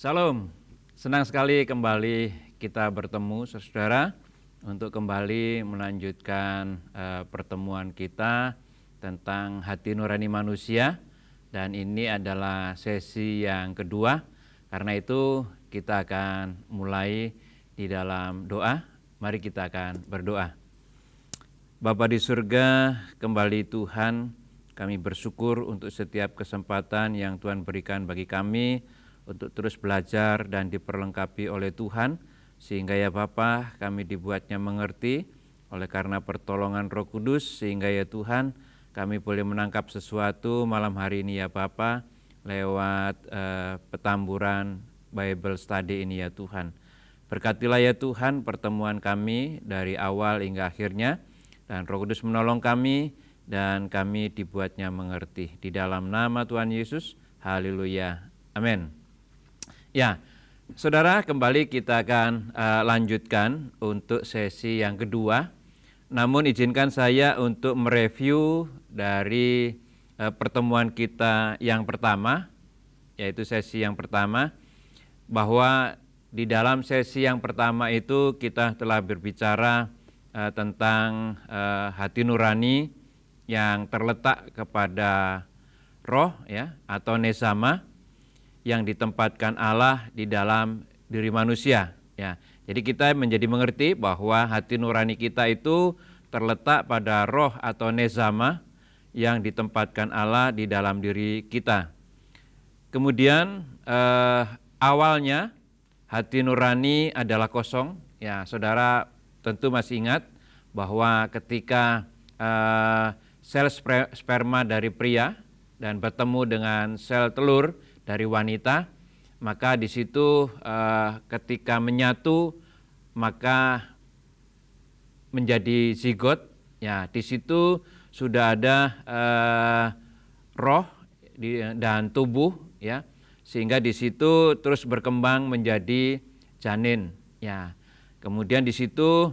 Salam, senang sekali kembali kita bertemu saudara untuk kembali melanjutkan pertemuan kita tentang hati nurani manusia, dan ini adalah sesi yang kedua. Karena itu kita akan mulai di dalam doa. Mari kita akan berdoa. Bapa di surga, kembali Tuhan, kami bersyukur untuk setiap kesempatan yang Tuhan berikan bagi kami untuk terus belajar dan diperlengkapi oleh Tuhan, sehingga ya Bapa kami dibuatnya mengerti oleh karena pertolongan Roh Kudus, sehingga ya Tuhan kami boleh menangkap sesuatu malam hari ini ya Bapa lewat petamburan Bible Study ini ya Tuhan. Berkatilah ya Tuhan pertemuan kami dari awal hingga akhirnya, dan Roh Kudus menolong kami dan kami dibuatnya mengerti. Di dalam nama Tuhan Yesus, haleluya, amin. Ya, saudara, kembali kita akan lanjutkan untuk sesi yang kedua. Namun izinkan saya untuk mereview dari pertemuan kita yang pertama, yaitu sesi yang pertama, bahwa di dalam sesi yang pertama itu kita telah berbicara tentang hati nurani yang terletak kepada roh ya, atau nesama, yang ditempatkan Allah di dalam diri manusia ya. Jadi kita menjadi mengerti bahwa hati nurani kita itu terletak pada roh atau nezama yang ditempatkan Allah di dalam diri kita. Kemudian awalnya hati nurani adalah kosong ya. Saudara tentu masih ingat bahwa ketika sel sperma dari pria dan bertemu dengan sel telur dari wanita, maka di situ ketika menyatu maka menjadi zigot ya. Di situ sudah ada roh dan tubuh ya, sehingga di situ terus berkembang menjadi janin ya. Kemudian di situ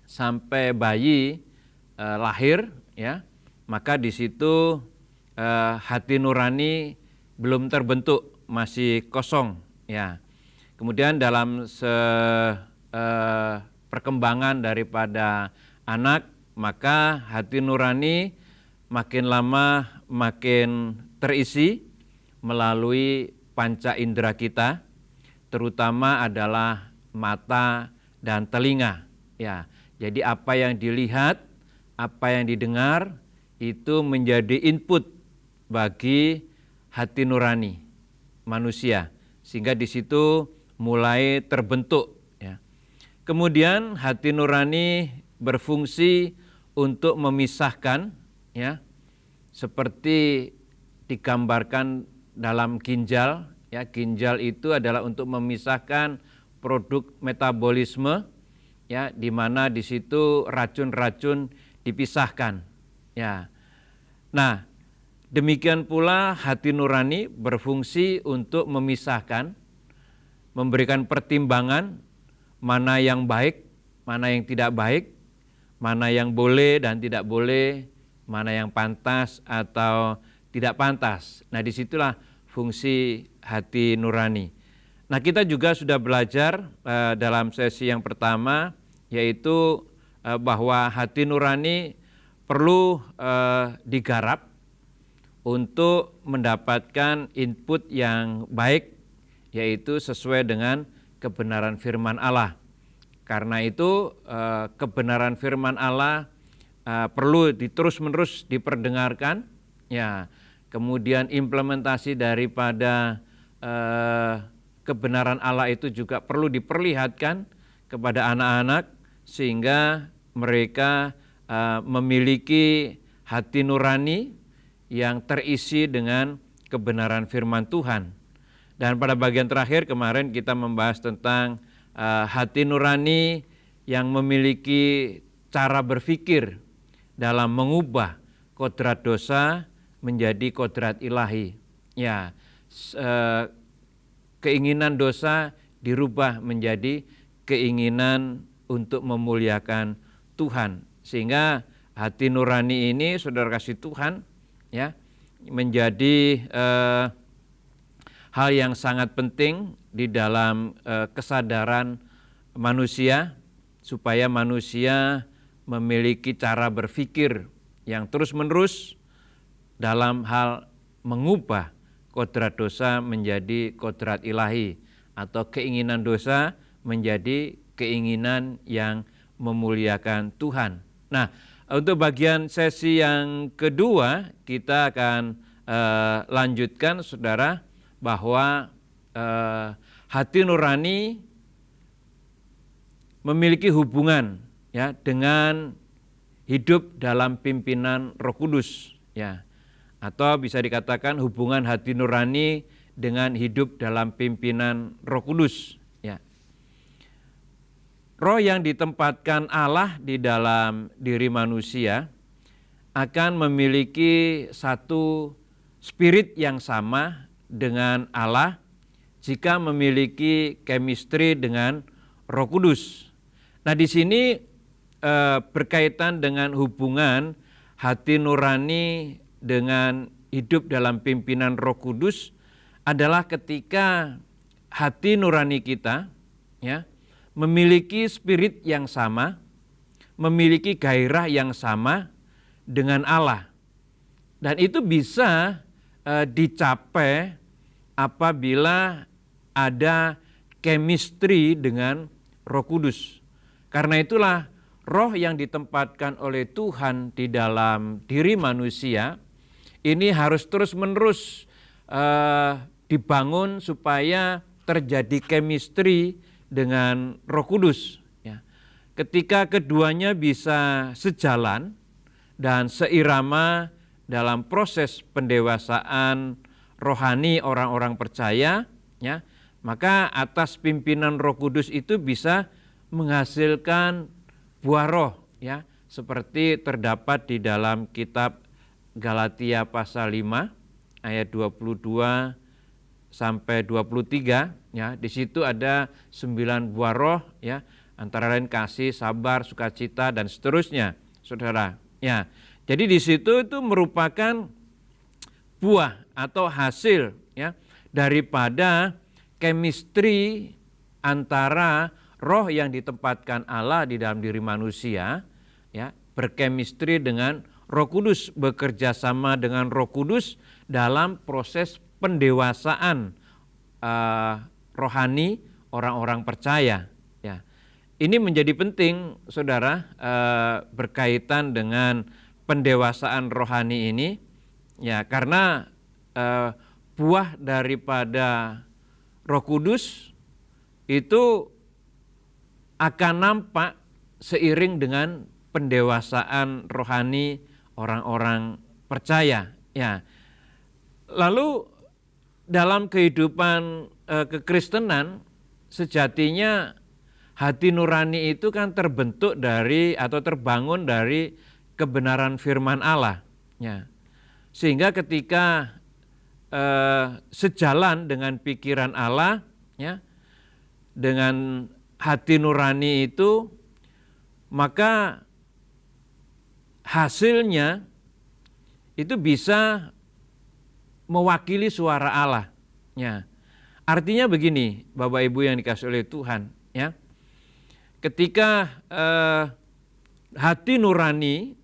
sampai bayi lahir ya, maka di situ hati nurani belum terbentuk, masih kosong ya. Kemudian dalam perkembangan daripada anak, maka hati nurani makin lama makin terisi melalui panca indera kita, terutama adalah mata dan telinga ya. Jadi apa yang dilihat, apa yang didengar itu menjadi input bagi hati nurani manusia, sehingga di situ mulai terbentuk ya. Kemudian hati nurani berfungsi untuk memisahkan ya, seperti digambarkan dalam ginjal ya. Ginjal itu adalah untuk memisahkan produk metabolisme ya, di mana di situ racun-racun dipisahkan ya. Nah, demikian pula hati nurani berfungsi untuk memisahkan, memberikan pertimbangan mana yang baik, mana yang tidak baik, mana yang boleh dan tidak boleh, mana yang pantas atau tidak pantas. Nah, disitulah fungsi hati nurani. Nah, kita juga sudah belajar dalam sesi yang pertama, yaitu bahwa hati nurani perlu digarap untuk mendapatkan input yang baik, yaitu sesuai dengan kebenaran firman Allah. Karena itu kebenaran firman Allah perlu terus-menerus diperdengarkan ya. Kemudian implementasi daripada kebenaran Allah itu juga perlu diperlihatkan kepada anak-anak, sehingga mereka memiliki hati nurani yang terisi dengan kebenaran firman Tuhan. Dan pada bagian terakhir kemarin kita membahas tentang hati nurani yang memiliki cara berpikir dalam mengubah kodrat dosa menjadi kodrat ilahi. Ya, keinginan dosa dirubah menjadi keinginan untuk memuliakan Tuhan. Sehingga hati nurani ini, saudara kasih Tuhan, ya, menjadi hal yang sangat penting di dalam kesadaran manusia, supaya manusia memiliki cara berpikir yang terus-menerus dalam hal mengubah kodrat dosa menjadi kodrat ilahi, atau keinginan dosa menjadi keinginan yang memuliakan Tuhan. Nah, untuk bagian sesi yang kedua kita akan lanjutkan, saudara, bahwa hati nurani memiliki hubungan, ya, dengan hidup dalam pimpinan Roh Kudus, ya, atau bisa dikatakan hubungan hati nurani dengan hidup dalam pimpinan Roh Kudus, ya. Roh yang ditempatkan Allah di dalam diri manusia akan memiliki satu spirit yang sama dengan Allah jika memiliki chemistry dengan Roh Kudus. Nah, di sini berkaitan dengan hubungan hati nurani dengan hidup dalam pimpinan Roh Kudus adalah ketika hati nurani kita, ya, memiliki spirit yang sama, memiliki gairah yang sama dengan Allah. Dan itu bisa dicapai apabila ada chemistry dengan Roh Kudus. Karena itulah roh yang ditempatkan oleh Tuhan di dalam diri manusia ini harus terus-menerus dibangun supaya terjadi chemistry dengan Roh Kudus, ya. Ketika keduanya bisa sejalan dan seirama dalam proses pendewasaan rohani orang-orang percaya, ya, maka atas pimpinan Roh Kudus itu bisa menghasilkan buah roh, ya, seperti terdapat di dalam kitab Galatia pasal 5 ayat 22 sampai 23, ya. Di situ ada 9 buah roh, ya, antara lain kasih, sabar, sukacita, dan seterusnya, saudara. Ya, jadi di situ itu merupakan buah atau hasil, ya, daripada chemistry antara roh yang ditempatkan Allah di dalam diri manusia, ya, berkemistri dengan Roh Kudus, bekerja sama dengan Roh Kudus dalam proses pendewasaan rohani orang-orang percaya, ya. Ini menjadi penting, saudara, berkaitan dengan pendewasaan rohani ini, ya, karena buah daripada Roh Kudus itu akan nampak seiring dengan pendewasaan rohani orang-orang percaya, ya. Lalu dalam kehidupan kekristenan sejatinya hati nurani itu kan terbentuk dari atau terbangun dari kebenaran firman Allah, ya. Sehingga ketika sejalan dengan pikiran Allah, ya, dengan hati nurani itu, maka hasilnya itu bisa mewakili suara Allah, ya. Artinya begini, Bapak Ibu yang dikasihi oleh Tuhan, ya. Ketika hati nurani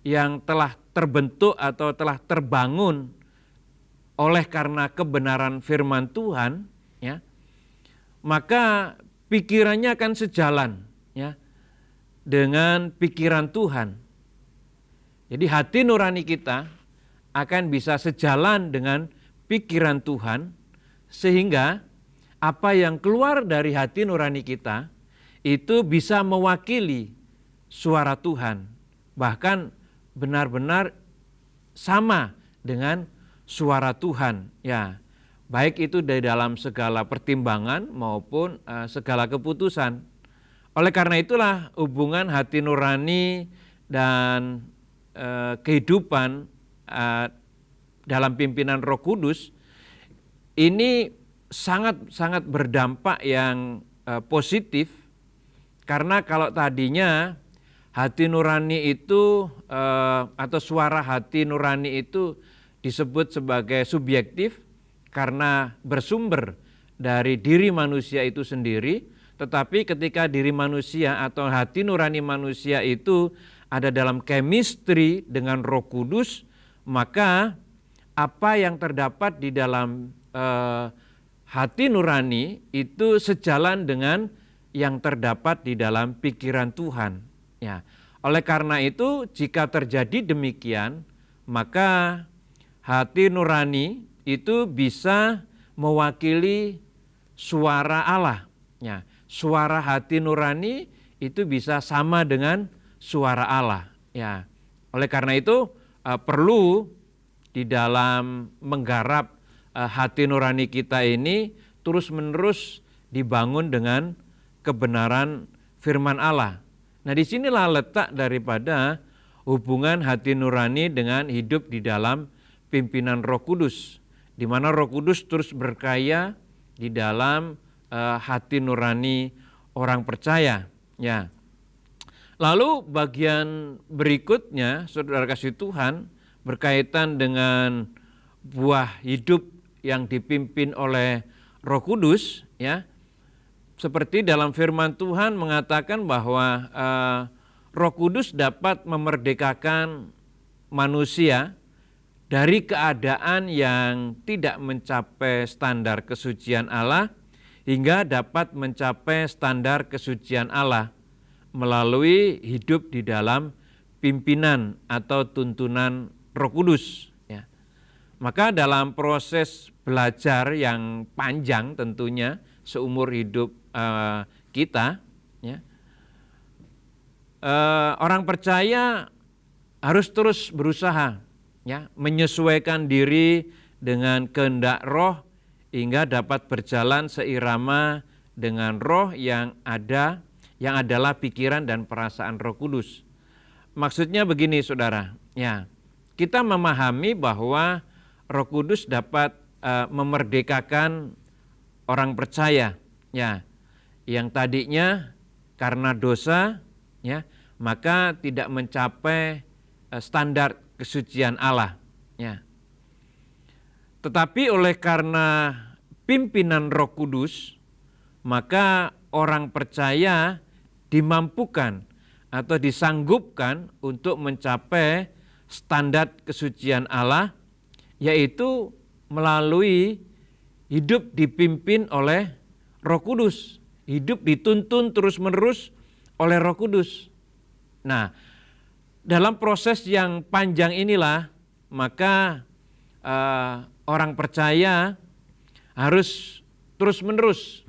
yang telah terbentuk atau telah terbangun oleh karena kebenaran firman Tuhan, ya, maka pikirannya akan sejalan, ya, dengan pikiran Tuhan. Jadi hati nurani kita akan bisa sejalan dengan pikiran Tuhan, sehingga apa yang keluar dari hati nurani kita itu bisa mewakili suara Tuhan, bahkan benar-benar sama dengan suara Tuhan, ya. baik itu dari dalam segala pertimbangan maupun segala keputusan. Oleh karena itulah hubungan hati nurani dan kehidupan dalam pimpinan Roh Kudus ini sangat berdampak yang positif, karena kalau tadinya hati nurani itu atau suara hati nurani itu disebut sebagai subjektif karena bersumber dari diri manusia itu sendiri, tetapi ketika diri manusia atau hati nurani manusia itu ada dalam chemistry dengan Roh Kudus, maka apa yang terdapat di dalam hati nurani itu sejalan dengan yang terdapat di dalam pikiran Tuhan. Ya, oleh karena itu jika terjadi demikian, maka hati nurani itu bisa mewakili suara Allah. Ya, suara hati nurani itu bisa sama dengan suara Allah. Ya, oleh karena itu perlu di dalam menggarap hati nurani kita ini terus-menerus dibangun dengan kebenaran firman Allah. Nah, disinilah letak daripada hubungan hati nurani dengan hidup di dalam pimpinan Roh Kudus, di mana Roh Kudus terus berkarya di dalam hati nurani orang percaya. Ya. Lalu bagian berikutnya, saudara kasih Tuhan, berkaitan dengan buah hidup yang dipimpin oleh Roh Kudus, ya. Seperti dalam firman Tuhan mengatakan bahwa Roh Kudus dapat memerdekakan manusia dari keadaan yang tidak mencapai standar kesucian Allah hingga dapat mencapai standar kesucian Allah melalui hidup di dalam pimpinan atau tuntunan Roh Kudus. Ya. Maka dalam proses belajar yang panjang tentunya seumur hidup kita, ya, orang percaya harus terus berusaha, ya, menyesuaikan diri dengan kehendak Roh hingga dapat berjalan seirama dengan Roh yang adalah pikiran dan perasaan Roh Kudus. Maksudnya begini, saudara, ya, kita memahami bahwa Roh Kudus dapat memerdekakan orang percaya, ya, yang tadinya karena dosa, ya, maka tidak mencapai standar kesucian Allah, ya. Tetapi oleh karena pimpinan Roh Kudus, maka orang percaya dimampukan atau disanggupkan untuk mencapai standar kesucian Allah, yaitu melalui hidup dipimpin oleh Roh Kudus, hidup dituntun terus-menerus oleh Roh Kudus. Nah, dalam proses yang panjang inilah, maka orang percaya harus terus-menerus,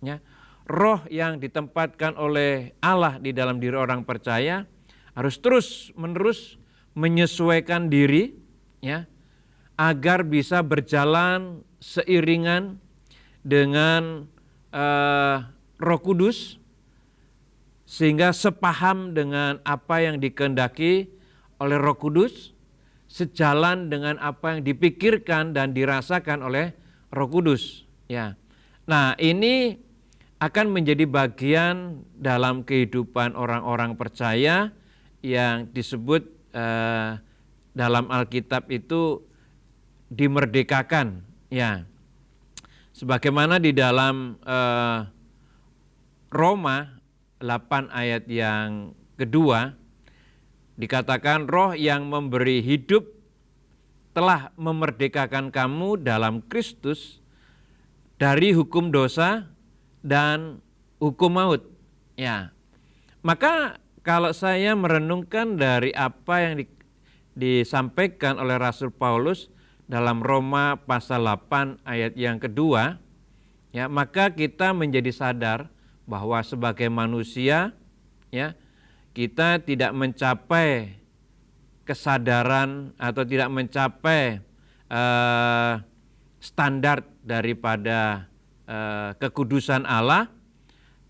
ya, roh yang ditempatkan oleh Allah di dalam diri orang percaya harus terus-menerus menyesuaikan diri, ya, agar bisa berjalan seiringan dengan Roh Kudus, sehingga sepaham dengan apa yang dikehendaki oleh Roh Kudus, sejalan dengan apa yang dipikirkan dan dirasakan oleh Roh Kudus. Ya, nah ini akan menjadi bagian dalam kehidupan orang-orang percaya yang disebut dalam Alkitab itu dimerdekakan. Ya, sebagaimana di dalam Roma 8 ayat yang kedua dikatakan, roh yang memberi hidup telah memerdekakan kamu dalam Kristus dari hukum dosa dan hukum maut. Ya, maka kalau saya merenungkan dari apa yang disampaikan oleh Rasul Paulus dalam Roma pasal 8 ayat yang kedua, ya, maka kita menjadi sadar bahwa sebagai manusia, ya, kita tidak mencapai kesadaran atau tidak mencapai standar daripada kekudusan Allah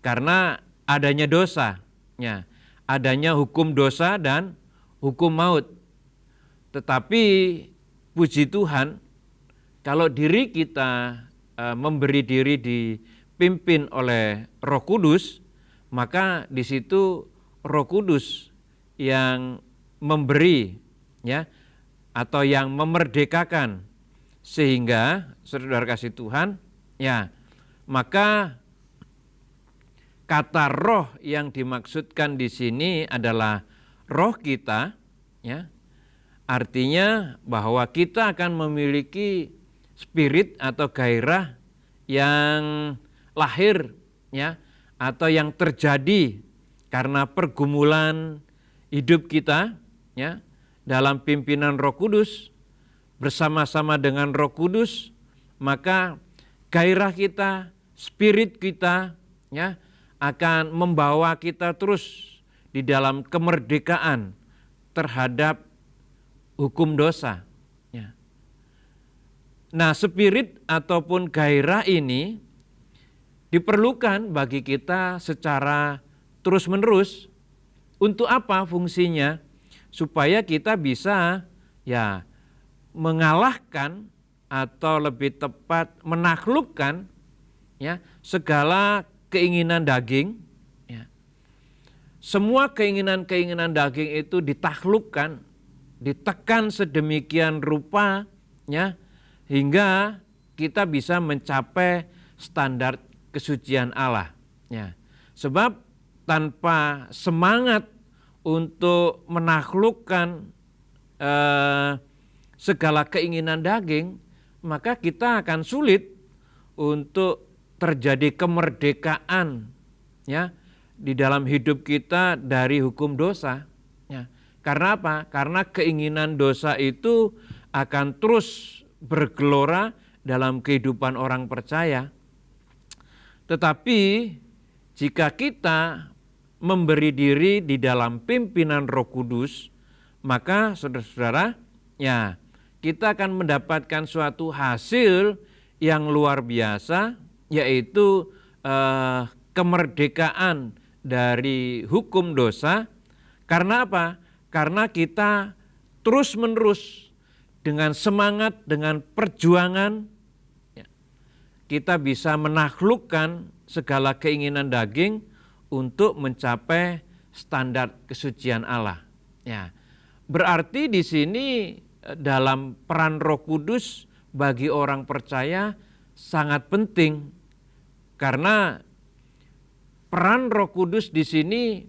karena adanya dosa, ya, adanya hukum dosa dan hukum maut. Tetapi puji Tuhan, kalau diri kita memberi diri dipimpin oleh Roh Kudus, maka di situ Roh Kudus yang memberi, ya, atau yang memerdekakan, sehingga saudara kasih Tuhan, ya, maka kata roh yang dimaksudkan di sini adalah roh kita, ya. Artinya bahwa kita akan memiliki spirit atau gairah yang lahir, ya, atau yang terjadi karena pergumulan hidup kita, ya, dalam pimpinan Roh Kudus bersama-sama dengan Roh Kudus, maka gairah kita, spirit kita, ya, akan membawa kita terus di dalam kemerdekaan terhadap hukum dosa. Ya. Nah, spirit ataupun gairah ini diperlukan bagi kita secara terus-menerus. Untuk apa fungsinya? Supaya kita bisa, ya, mengalahkan atau lebih tepat menaklukkan, ya, segala keinginan daging, ya. Semua keinginan-keinginan daging itu ditaklukkan, ditekan sedemikian rupa, ya, hingga kita bisa mencapai standar kesucian Allah, ya. Sebab tanpa semangat untuk menaklukkan segala keinginan daging, maka kita akan sulit untuk terjadi kemerdekaan, ya, di dalam hidup kita dari hukum dosa, ya. Karena apa? Karena keinginan dosa itu akan terus bergelora dalam kehidupan orang percaya. Tetapi jika kita memberi diri di dalam pimpinan Roh Kudus, maka saudara-saudara, ya, kita akan mendapatkan suatu hasil yang luar biasa, yaitu kemerdekaan dari hukum dosa. Karena apa? Karena kita terus-menerus dengan semangat, dengan perjuangan, ya, kita bisa menaklukkan segala keinginan daging untuk mencapai standar kesucian Allah. Ya, berarti di sini dalam peran Roh Kudus bagi orang percaya sangat penting, karena peran Roh Kudus di sini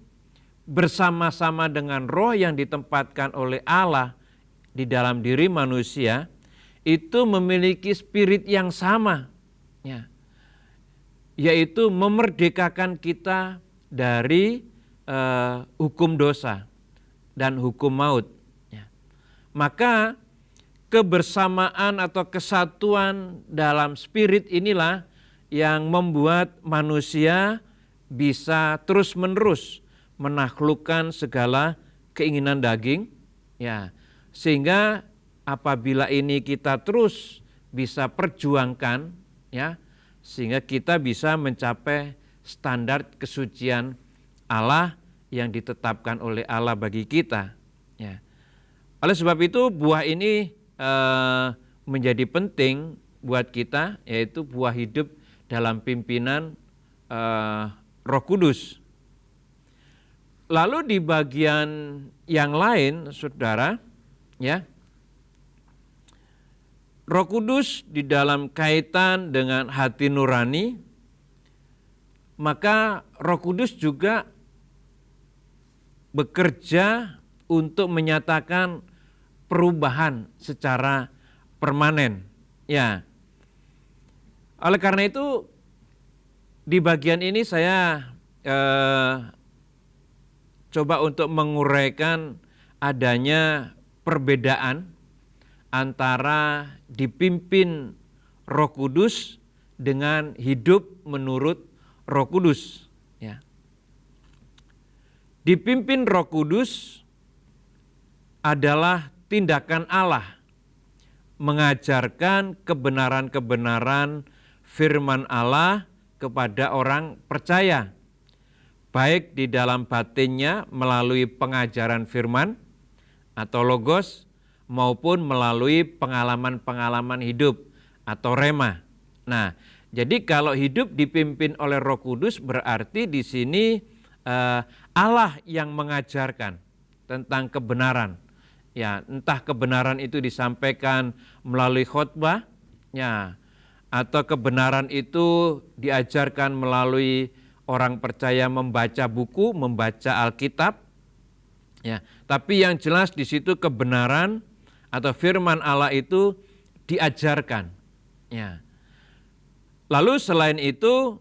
bersama-sama dengan roh yang ditempatkan oleh Allah di dalam diri manusia itu memiliki spirit yang sama, ya, yaitu memerdekakan kita dari hukum dosa dan hukum maut. Maka kebersamaan atau kesatuan dalam spirit inilah yang membuat manusia bisa terus-menerus menaklukkan segala keinginan daging, ya. Sehingga apabila ini kita terus bisa perjuangkan, ya, sehingga kita bisa mencapai standar kesucian Allah yang ditetapkan oleh Allah bagi kita, ya. Oleh sebab itu buah ini menjadi penting buat kita, yaitu buah hidup dalam pimpinan Roh Kudus. Lalu di bagian yang lain, saudara, ya, Roh Kudus di dalam kaitan dengan hati nurani, maka Roh Kudus juga bekerja untuk menyatakan perubahan secara permanen, ya. Oleh karena itu di bagian ini saya coba untuk menguraikan adanya perbedaan antara dipimpin Roh Kudus dengan hidup menurut Roh Kudus, ya. Dipimpin Roh Kudus adalah tindakan Allah mengajarkan kebenaran-kebenaran firman Allah kepada orang percaya, baik di dalam batinnya melalui pengajaran firman atau logos, maupun melalui pengalaman-pengalaman hidup atau rema. Nah, jadi kalau hidup dipimpin oleh Roh Kudus berarti di sini Allah yang mengajarkan tentang kebenaran. Ya, entah kebenaran itu disampaikan melalui khotbah, ya, atau kebenaran itu diajarkan melalui orang percaya membaca buku, membaca Alkitab. Ya, tapi yang jelas di situ kebenaran atau firman Allah itu diajarkan. Ya. Lalu selain itu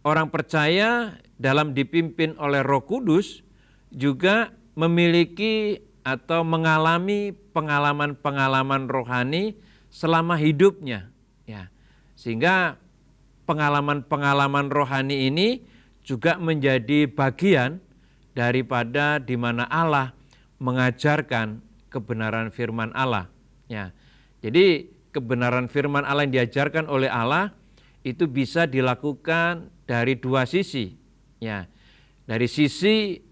orang percaya dalam dipimpin oleh Roh Kudus juga memiliki atau mengalami pengalaman-pengalaman rohani selama hidupnya. Ya. Sehingga pengalaman-pengalaman rohani ini juga menjadi bagian daripada di mana Allah mengajarkan kebenaran firman Allah. Ya. Jadi kebenaran firman Allah yang diajarkan oleh Allah itu bisa dilakukan dari dua sisi. Ya. Dari sisi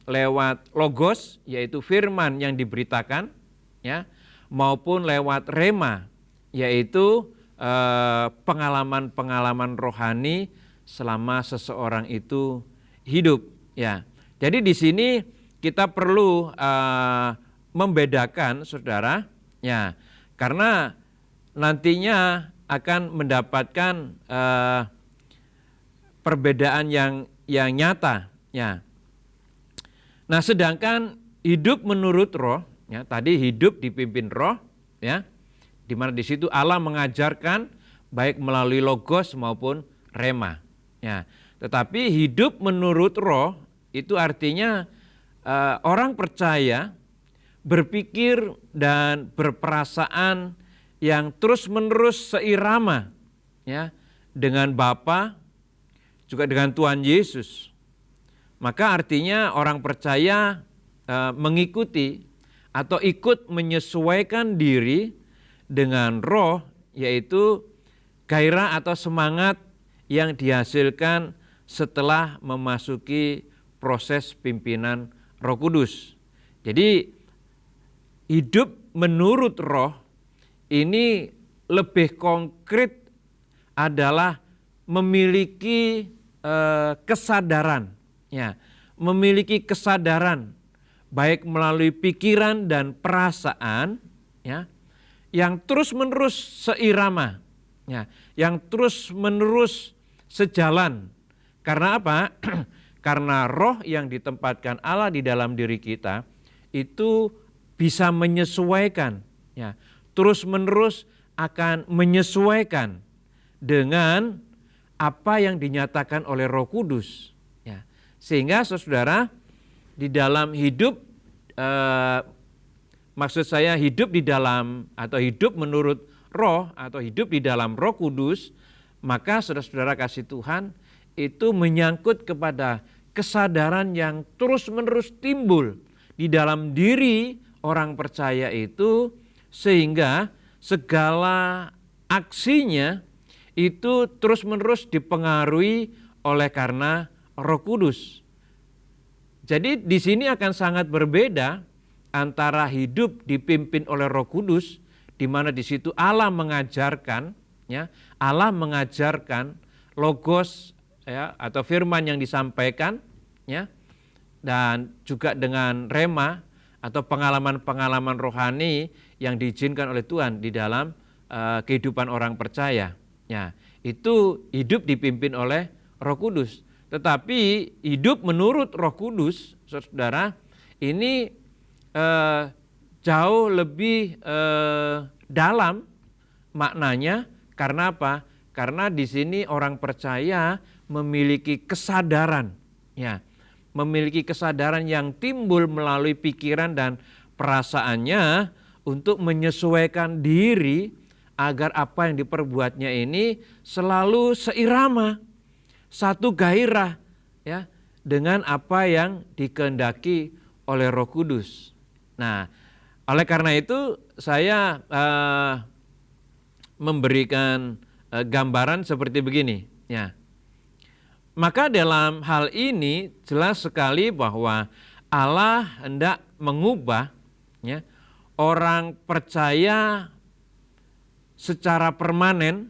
lewat logos, yaitu firman yang diberitakan, ya, maupun lewat rema, yaitu pengalaman-pengalaman rohani selama seseorang itu hidup. Ya, jadi di sini kita perlu membedakan, saudara, ya, karena nantinya akan mendapatkan perbedaan yang nyata. Ya. Nah, sedangkan hidup menurut Roh, ya, tadi hidup dipimpin Roh, ya, di mana di situ Allah mengajarkan baik melalui logos maupun rema. Ya. Tetapi hidup menurut Roh itu artinya orang percaya berpikir dan berperasaan yang terus-menerus seirama, ya, dengan Bapa, juga dengan Tuhan Yesus. Maka artinya orang percaya mengikuti atau ikut menyesuaikan diri dengan Roh, yaitu gairah atau semangat yang dihasilkan setelah memasuki proses pimpinan Roh Kudus. Jadi hidup menurut Roh ini lebih konkret adalah memiliki kesadaran, ya, memiliki kesadaran baik melalui pikiran dan perasaan, ya, yang terus-menerus seirama, ya, yang terus-menerus sejalan. Karena apa? Karena roh yang ditempatkan Allah di dalam diri kita itu bisa menyesuaikan, ya, terus-menerus akan menyesuaikan dengan apa yang dinyatakan oleh Roh Kudus. Ya. Sehingga saudara di dalam hidup, maksud saya hidup di dalam atau hidup menurut Roh atau hidup di dalam Roh Kudus, maka saudara-saudara kasih Tuhan itu menyangkut kepada kesadaran yang terus-menerus timbul di dalam diri orang percaya itu, sehingga segala aksinya itu terus-menerus dipengaruhi oleh karena Roh Kudus. Jadi di sini akan sangat berbeda antara hidup dipimpin oleh Roh Kudus, di mana di situ Allah mengajarkan, ya, Allah mengajarkan logos, ya, atau firman yang disampaikan, ya, dan juga dengan rema atau pengalaman-pengalaman rohani yang diizinkan oleh Tuhan di dalam kehidupan orang percaya. Ya, itu hidup dipimpin oleh Roh Kudus. Tetapi hidup menurut Roh Kudus, saudara, ini jauh lebih dalam maknanya. Karena apa? Karena di sini orang percaya memiliki kesadaran, ya, memiliki kesadaran yang timbul melalui pikiran dan perasaannya untuk menyesuaikan diri agar apa yang diperbuatnya ini selalu seirama, satu gairah, ya, dengan apa yang dikehendaki oleh Roh Kudus. Nah, Oleh karena itu saya memberikan gambaran seperti begini. Ya. Maka dalam hal ini jelas sekali bahwa Allah hendak mengubah ya, orang percaya secara permanen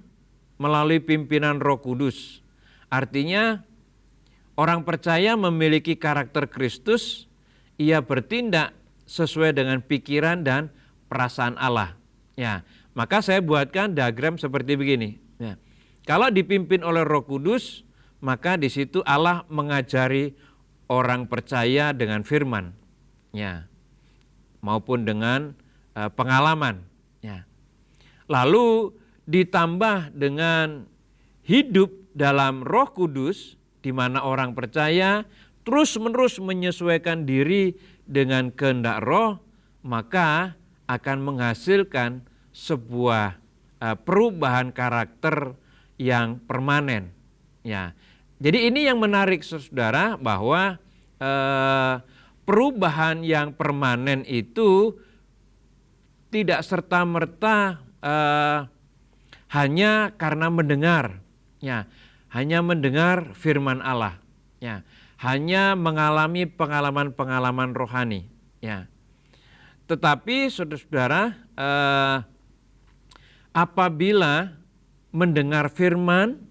melalui pimpinan Roh Kudus. Artinya orang percaya memiliki karakter Kristus, ia bertindak sesuai dengan pikiran dan perasaan Allah. Ya, maka saya buatkan diagram seperti begini. Ya. Kalau dipimpin oleh Roh Kudus, maka di situ Allah mengajari orang percaya dengan firman, ya, maupun dengan pengalaman. Ya. Lalu ditambah dengan hidup dalam Roh Kudus, di mana orang percaya terus-menerus menyesuaikan diri dengan kehendak Roh, maka akan menghasilkan sebuah perubahan karakter yang permanen. Ya, jadi ini yang menarik saudara, bahwa perubahan yang permanen itu tidak serta-merta hanya karena mendengar, ya, hanya mendengar firman Allah, ya, hanya mengalami pengalaman-pengalaman rohani, ya. Tetapi saudara-saudara, apabila mendengar firman,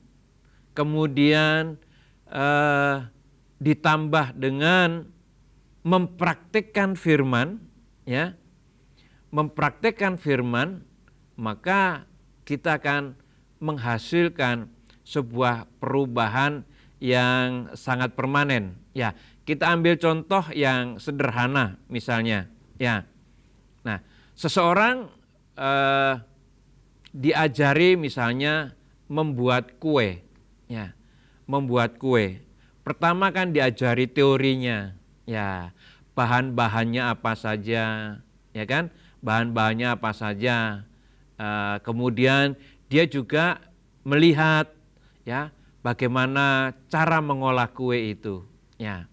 kemudian ditambah dengan mempraktikkan firman, ya, mempraktikkan firman, maka kita akan menghasilkan sebuah perubahan yang sangat permanen. Ya, kita ambil contoh yang sederhana misalnya. Ya, nah, seseorang diajari misalnya membuat kue. Ya, membuat kue. Pertama kan diajari teorinya. Ya, bahan-bahannya apa saja, ya kan? Bahan-bahannya apa saja. Kemudian dia juga melihat, ya, bagaimana cara mengolah kue itu. Ya.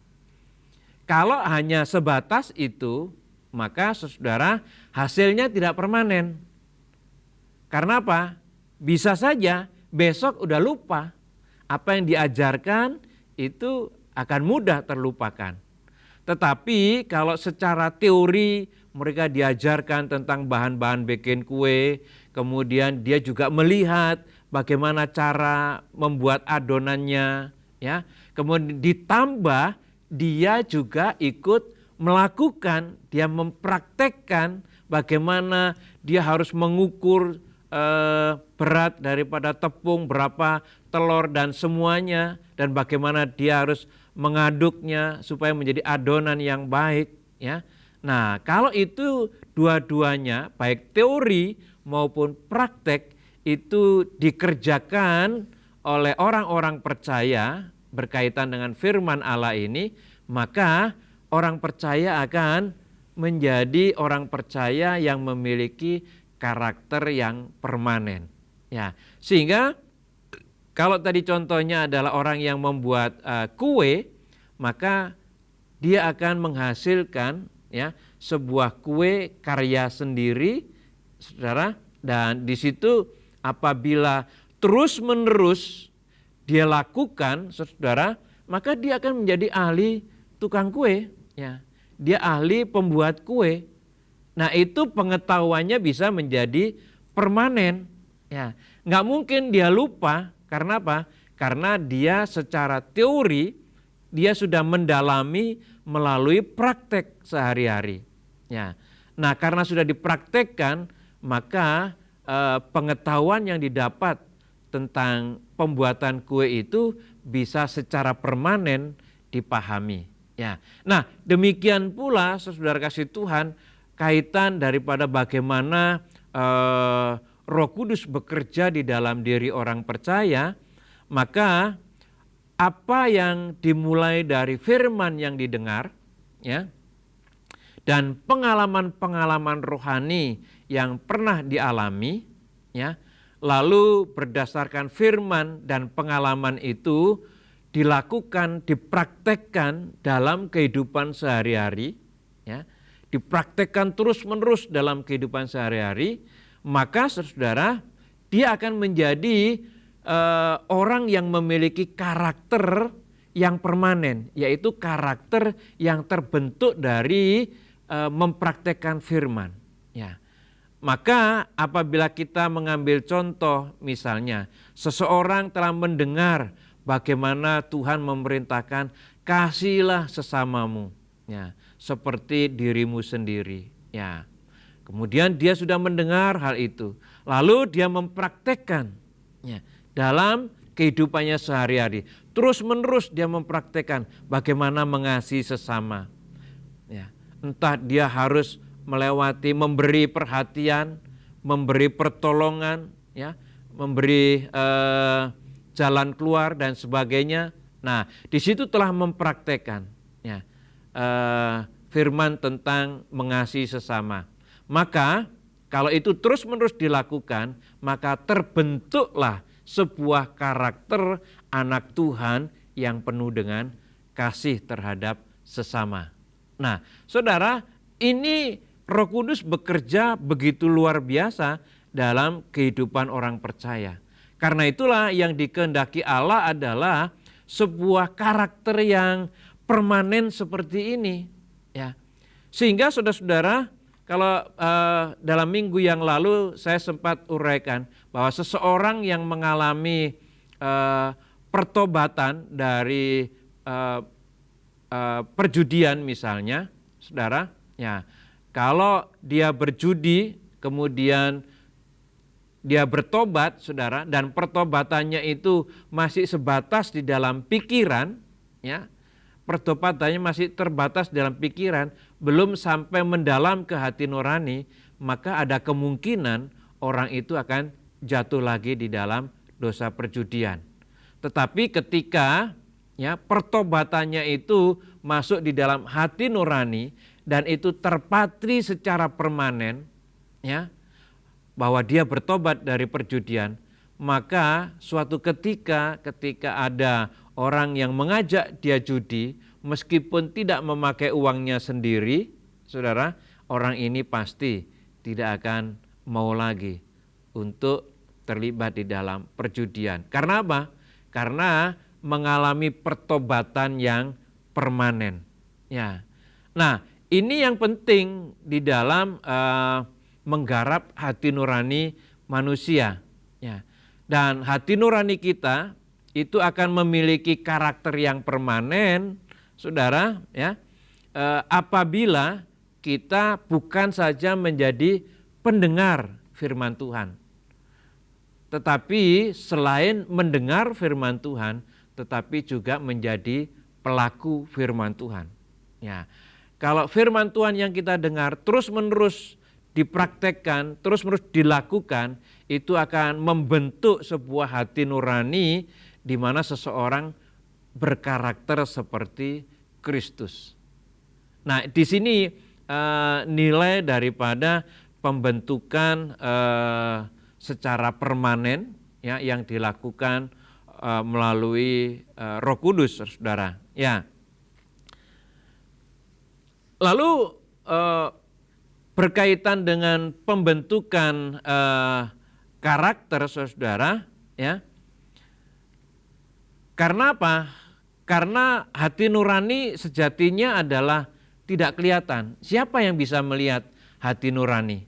Kalau hanya sebatas itu, maka saudara, hasilnya tidak permanen. Karena apa? Bisa saja besok udah lupa. Apa yang diajarkan itu akan mudah terlupakan. Tetapi kalau secara teori mereka diajarkan tentang bahan-bahan bikin kue, kemudian dia juga melihat bagaimana cara membuat adonannya, ya. Kemudian ditambah dia juga ikut melakukan, dia mempraktekkan bagaimana dia harus mengukur berat daripada tepung, berapa telur dan semuanya, dan bagaimana dia harus mengaduknya supaya menjadi adonan yang baik, ya. Nah, kalau itu dua-duanya baik teori maupun praktek itu dikerjakan oleh orang-orang percaya berkaitan dengan firman Allah ini, maka orang percaya akan menjadi orang percaya yang memiliki karakter yang permanen. Ya, sehingga kalau tadi contohnya adalah orang yang membuat kue, maka dia akan menghasilkan, ya, sebuah kue karya sendiri, saudara. Dan di situ apabila terus-menerus dia lakukan, saudara, maka dia akan menjadi ahli tukang kue, ya. Dia ahli pembuat kue. Nah, itu pengetahuannya bisa menjadi permanen, ya. Nggak mungkin dia lupa. Karena apa? Karena dia secara teori dia sudah mendalami melalui praktek sehari-hari. Ya. Nah, karena sudah dipraktekkan, maka pengetahuan yang didapat tentang pembuatan kue itu bisa secara permanen dipahami. Ya. Nah, demikian pula saudara kasih Tuhan, kaitan daripada bagaimana Roh Kudus bekerja di dalam diri orang percaya, maka apa yang dimulai dari firman yang didengar, ya, dan pengalaman-pengalaman rohani yang pernah dialami, ya, lalu berdasarkan firman dan pengalaman itu dilakukan, dipraktekkan dalam kehidupan sehari-hari, ya, dipraktekkan terus-menerus dalam kehidupan sehari-hari, maka saudara, dia akan menjadi orang yang memiliki karakter yang permanen, yaitu karakter yang terbentuk dari mempraktekkan firman. Ya. Maka apabila kita mengambil contoh, misalnya seseorang telah mendengar bagaimana Tuhan memerintahkan kasihilah sesamamu, ya, seperti dirimu sendiri. Ya. Kemudian dia sudah mendengar hal itu, lalu dia mempraktekkan, ya, dalam kehidupannya sehari-hari. Terus-menerus dia mempraktekkan bagaimana mengasihi sesama. Ya. Entah dia harus melewati memberi perhatian, memberi pertolongan, ya, memberi jalan keluar dan sebagainya. Nah, di situ telah mempraktekkan, ya, firman tentang mengasihi sesama. Maka kalau itu terus-menerus dilakukan, maka terbentuklah sebuah karakter anak Tuhan yang penuh dengan kasih terhadap sesama. Nah, saudara, ini Roh Kudus bekerja begitu luar biasa dalam kehidupan orang percaya. Karena itulah yang dikehendaki Allah adalah sebuah karakter yang permanen seperti ini. Ya. Sehingga saudara-saudara, kalau dalam minggu yang lalu saya sempat uraikan bahwa seseorang yang mengalami pertobatan dari perjudian misalnya, saudara, ya, kalau dia berjudi kemudian dia bertobat, saudara, dan pertobatannya itu masih sebatas di dalam pikiran, ya, pertobatannya masih terbatas dalam pikiran, belum sampai mendalam ke hati nurani, maka ada kemungkinan orang itu akan jatuh lagi di dalam dosa perjudian. Tetapi ketika, ya, pertobatannya itu masuk di dalam hati nurani dan itu terpatri secara permanen, ya, bahwa dia bertobat dari perjudian, maka suatu ketika ada orang yang mengajak dia judi, meskipun tidak memakai uangnya sendiri, saudara, orang ini pasti tidak akan mau lagi untuk terlibat di dalam perjudian. Karena apa? Karena mengalami pertobatan yang permanen. Ya. Nah, ini yang penting di dalam menggarap hati nurani manusia. Ya. Dan hati nurani kita itu akan memiliki karakter yang permanen, saudara, ya, apabila kita bukan saja menjadi pendengar firman Tuhan, tetapi selain mendengar firman Tuhan, tetapi juga menjadi pelaku firman Tuhan. Ya, kalau firman Tuhan yang kita dengar terus-menerus dipraktekkan, terus-menerus dilakukan, itu akan membentuk sebuah hati nurani di mana seseorang berkarakter seperti Kristus. Nah, di sini nilai daripada pembentukan secara permanen, ya, yang dilakukan melalui Roh Kudus, saudara. Ya. Lalu berkaitan dengan pembentukan karakter, saudara, ya. Karena apa? Karena hati nurani sejatinya adalah tidak kelihatan. Siapa yang bisa melihat hati nurani?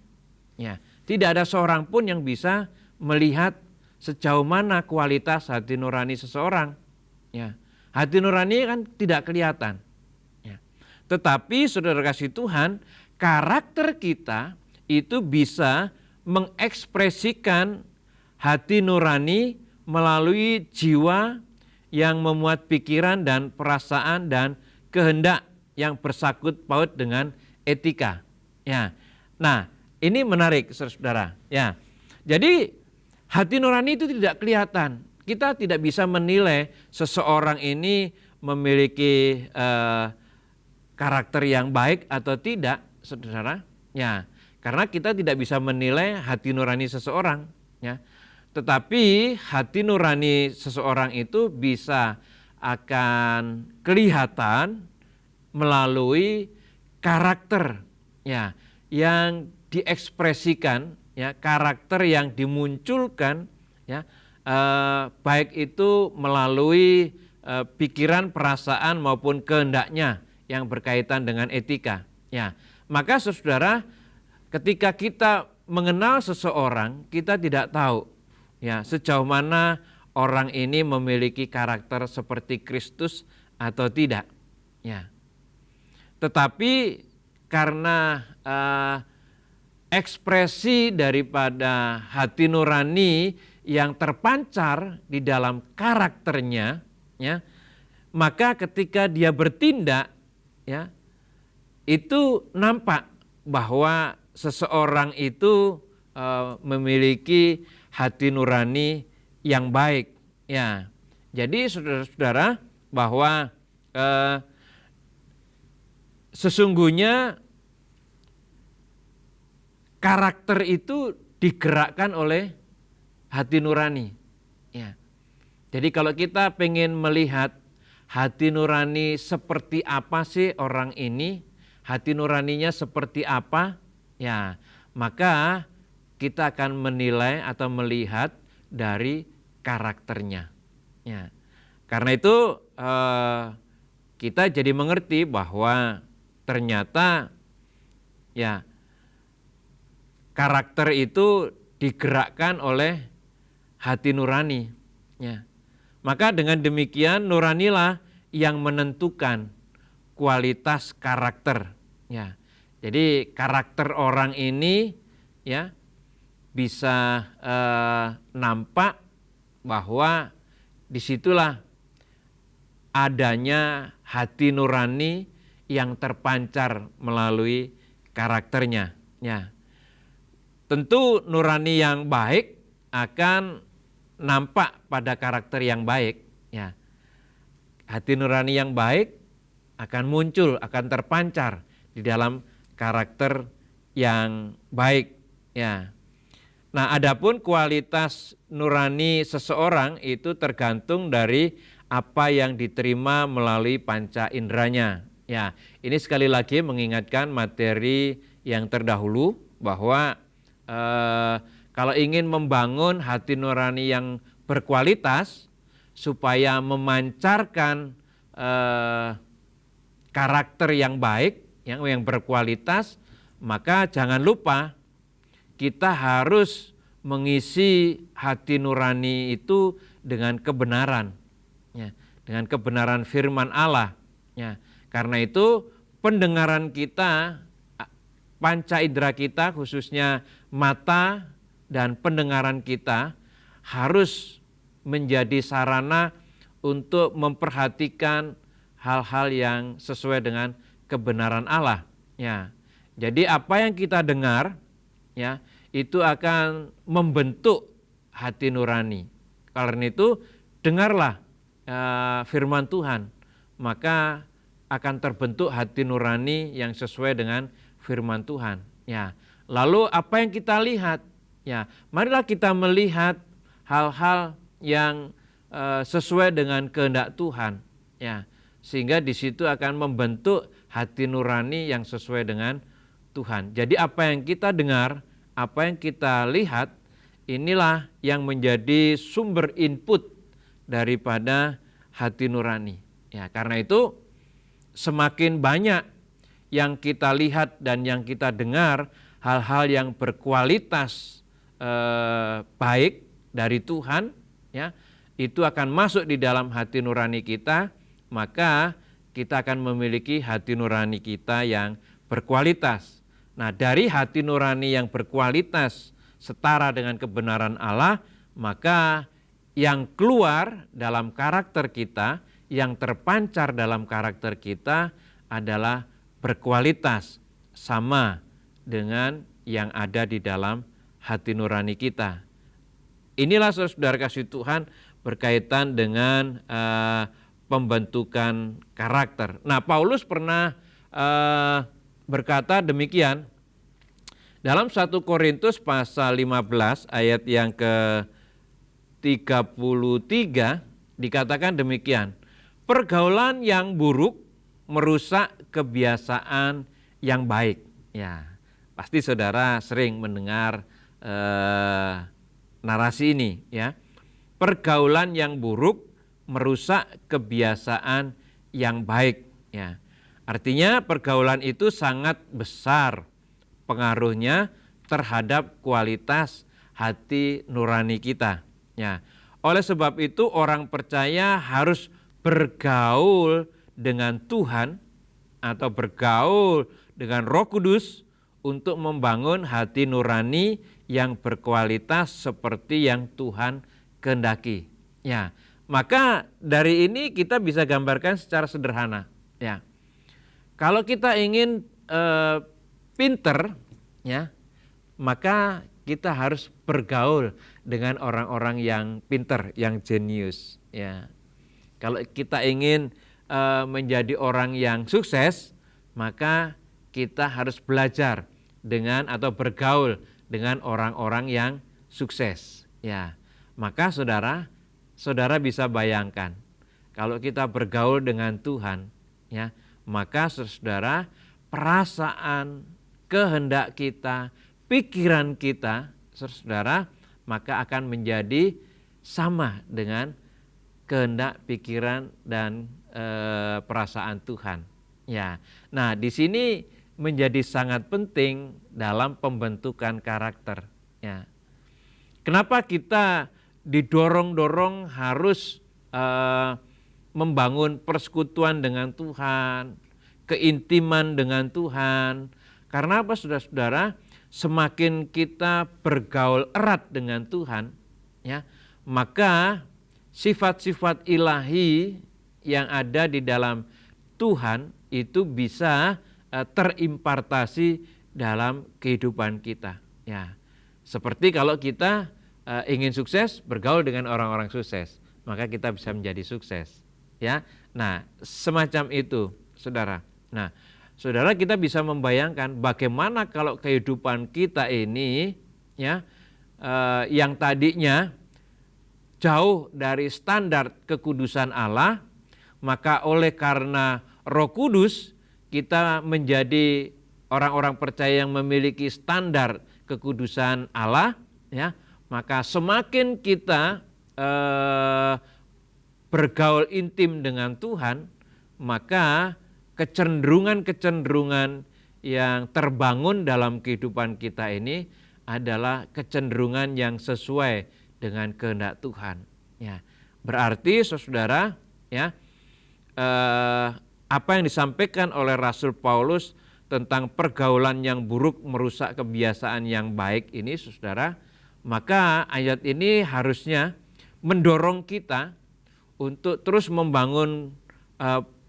Ya, tidak ada seorang pun yang bisa melihat sejauh mana kualitas hati nurani seseorang. Ya, hati nurani kan tidak kelihatan. Ya. Tetapi saudara kasih Tuhan, karakter kita itu bisa mengekspresikan hati nurani melalui jiwa yang memuat pikiran dan perasaan dan kehendak yang bersangkut paut dengan etika. Ya. Nah, ini menarik, saudara. Ya. Jadi hati nurani itu tidak kelihatan. Kita tidak bisa menilai seseorang ini memiliki karakter yang baik atau tidak, saudara. Ya, karena kita tidak bisa menilai hati nurani seseorang. Ya. Tetapi hati nurani seseorang itu bisa akan kelihatan melalui karakter ya, yang diekspresikan, ya, karakter yang dimunculkan, ya, baik itu melalui pikiran, perasaan maupun kehendaknya yang berkaitan dengan etika. Ya, maka saudara, ketika kita mengenal seseorang, kita tidak tahu, ya, sejauh mana orang ini memiliki karakter seperti Kristus atau tidak. Ya, tetapi karena ekspresi daripada hati nurani yang terpancar di dalam karakternya, ya, maka ketika dia bertindak, ya, itu nampak bahwa seseorang itu memiliki hati nurani yang baik. Ya, jadi saudara-saudara, bahwa sesungguhnya karakter itu digerakkan oleh hati nurani. Ya. Jadi kalau kita pengen melihat hati nurani seperti apa sih orang ini, hati nuraninya seperti apa, ya, maka kita akan menilai atau melihat dari karakternya. Ya. Karena itu kita jadi mengerti bahwa ternyata, ya, karakter itu digerakkan oleh hati nurani. Ya. Maka dengan demikian nuranilah yang menentukan kualitas karakter. Ya. Jadi karakter orang ini, ya, bisa nampak bahwa disitulah adanya hati nurani yang terpancar melalui karakternya. Ya. Tentu nurani yang baik akan nampak pada karakter yang baik. Ya. Hati nurani yang baik akan muncul, akan terpancar di dalam karakter yang baik. Ya. Nah, adapun kualitas nurani seseorang itu tergantung dari apa yang diterima melalui panca inderanya. Ya, ini sekali lagi mengingatkan materi yang terdahulu bahwa kalau ingin membangun hati nurani yang berkualitas supaya memancarkan karakter yang baik, yang berkualitas, maka jangan lupa kita harus mengisi hati nurani itu dengan kebenaran, ya, dengan kebenaran firman Allah. Ya. Karena itu pendengaran kita, panca indera kita khususnya mata dan pendengaran kita harus menjadi sarana untuk memperhatikan hal-hal yang sesuai dengan kebenaran Allah. Ya. Jadi apa yang kita dengar, ya, itu akan membentuk hati nurani. Karena itu dengarlah firman Tuhan, maka akan terbentuk hati nurani yang sesuai dengan firman Tuhan. Ya. Lalu apa yang kita lihat? Ya, marilah kita melihat hal-hal yang sesuai dengan kehendak Tuhan. Ya, sehingga di situ akan membentuk hati nurani yang sesuai dengan Tuhan. Jadi apa yang kita dengar, apa yang kita lihat, inilah yang menjadi sumber input daripada hati nurani. Ya, karena itu semakin banyak yang kita lihat dan yang kita dengar hal-hal yang berkualitas baik dari Tuhan, ya, itu akan masuk di dalam hati nurani kita, maka kita akan memiliki hati nurani kita yang berkualitas. Nah, dari hati nurani yang berkualitas setara dengan kebenaran Allah, maka yang keluar dalam karakter kita, yang terpancar dalam karakter kita adalah berkualitas sama dengan yang ada di dalam hati nurani kita. Inilah saudara kasih Tuhan berkaitan dengan pembentukan karakter. Nah, Paulus pernah berkata demikian dalam 1 Korintus pasal 15 ayat yang ke-33 dikatakan demikian. Pergaulan yang buruk merusak kebiasaan yang baik. Ya, pasti saudara sering mendengar narasi ini, ya. Pergaulan yang buruk merusak kebiasaan yang baik, ya. Artinya pergaulan itu sangat besar pengaruhnya terhadap kualitas hati nurani kita, ya. Oleh sebab itu orang percaya harus bergaul dengan Tuhan atau bergaul dengan Roh Kudus untuk membangun hati nurani yang berkualitas seperti yang Tuhan kehendaki. Ya, maka dari ini kita bisa gambarkan secara sederhana. Ya, kalau kita ingin pinter, ya, maka kita harus bergaul dengan orang-orang yang pinter, yang jenius. Ya, kalau kita ingin menjadi orang yang sukses, maka kita harus belajar dengan atau bergaul dengan orang-orang yang sukses. Ya, maka saudara bisa bayangkan kalau kita bergaul dengan Tuhan, ya, maka saudara perasaan, kehendak kita, pikiran kita, saudara, maka akan menjadi sama dengan kehendak, pikiran dan perasaan Tuhan. Ya, nah di sini menjadi sangat penting dalam pembentukan karakter. Ya, kenapa kita didorong-dorong harus membangun persekutuan dengan Tuhan, keintiman dengan Tuhan? Karena apa, saudara-saudara? Semakin kita bergaul erat dengan Tuhan, ya, maka sifat-sifat ilahi yang ada di dalam Tuhan itu bisa terimpartasi dalam kehidupan kita. Ya, seperti kalau kita ingin sukses, bergaul dengan orang-orang sukses, maka kita bisa menjadi sukses. Ya, nah semacam itu, saudara. Nah, saudara, kita bisa membayangkan bagaimana kalau kehidupan kita ini, ya, yang tadinya jauh dari standar kekudusan Allah, maka oleh karena Roh Kudus kita menjadi orang-orang percaya yang memiliki standar kekudusan Allah, ya, maka semakin kita bergaul intim dengan Tuhan, maka kecenderungan-kecenderungan yang terbangun dalam kehidupan kita ini adalah kecenderungan yang sesuai dengan kehendak Tuhan. Ya, berarti saudara, ya, apa yang disampaikan oleh Rasul Paulus tentang pergaulan yang buruk merusak kebiasaan yang baik ini, saudara, maka ayat ini harusnya mendorong kita untuk terus membangun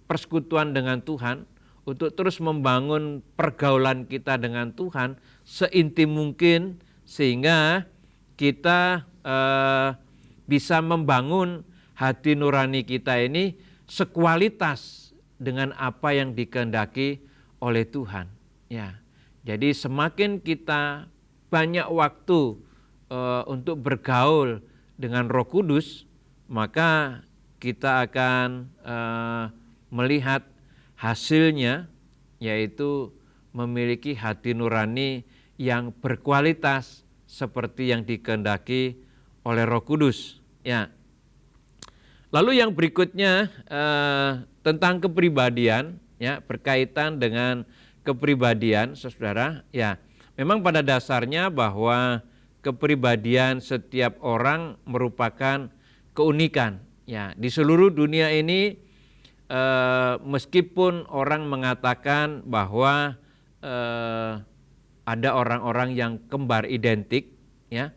persekutuan dengan Tuhan, untuk terus membangun pergaulan kita dengan Tuhan seintim mungkin, sehingga kita bisa membangun hati nurani kita ini sekualitas dengan apa yang dikehendaki oleh Tuhan. Ya, jadi semakin kita banyak waktu untuk bergaul dengan Roh Kudus, maka kita akan melihat hasilnya, yaitu memiliki hati nurani yang berkualitas seperti yang dikehendaki oleh Roh Kudus. Ya. Lalu yang berikutnya tentang kepribadian, ya, berkaitan dengan kepribadian, saudara. Ya, memang pada dasarnya bahwa kepribadian setiap orang merupakan keunikan. Ya, di seluruh dunia ini meskipun orang mengatakan bahwa ada orang-orang yang kembar identik, ya,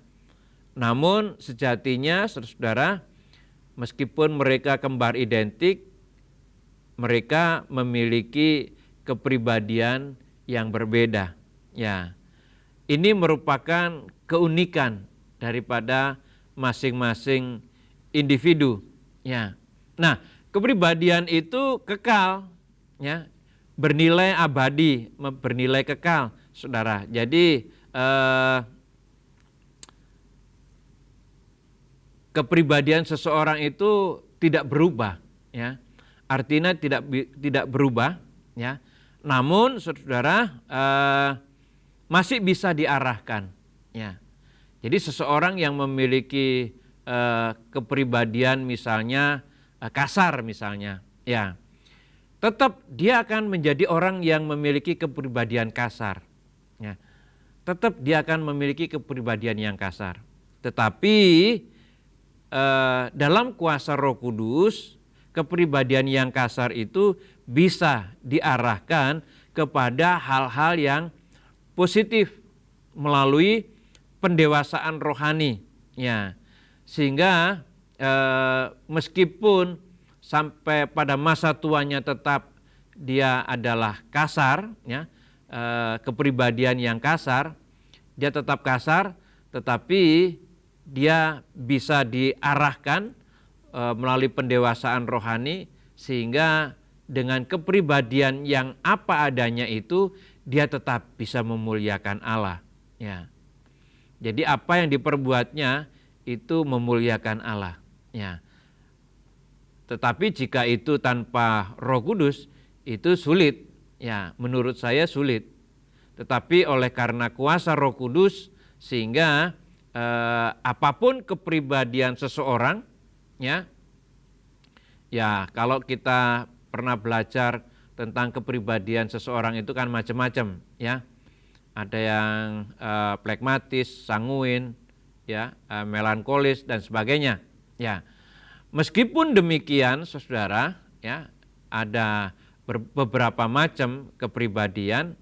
namun sejatinya, saudara, meskipun mereka kembar identik, mereka memiliki kepribadian yang berbeda. Ya, ini merupakan keunikan daripada masing-masing individu. Ya, nah, kepribadian itu kekal, ya, bernilai abadi, bernilai kekal, saudara. Jadi kepribadian seseorang itu tidak berubah, ya. Artinya tidak berubah, ya. namun saudara masih bisa diarahkan. Ya. Jadi seseorang yang memiliki kepribadian misalnya kasar misalnya, ya, tetap dia akan menjadi orang yang memiliki kepribadian kasar. Ya. Tetap dia akan memiliki kepribadian yang kasar. Tetapi dalam kuasa Roh Kudus, kepribadian yang kasar itu bisa diarahkan kepada hal-hal yang positif melalui pendewasaan rohani. Ya. Sehingga meskipun sampai pada masa tuanya tetap dia adalah kasar, ya, kepribadian yang kasar, dia tetap kasar, tetapi dia bisa diarahkan melalui pendewasaan rohani, sehingga dengan kepribadian yang apa adanya itu dia tetap bisa memuliakan Allah. Ya. Jadi apa yang diperbuatnya itu memuliakan Allah. Ya. Tetapi jika itu tanpa Roh Kudus itu sulit. Ya, menurut saya sulit. Tetapi oleh karena kuasa Roh Kudus sehingga apapun kepribadian seseorang, ya, ya kalau kita pernah belajar tentang kepribadian seseorang itu kan macam-macam, ya. Ada yang plekmatis, sanguin, ya, melankolis dan sebagainya. Ya, meskipun demikian, saudara, ya, ada beberapa macam kepribadian,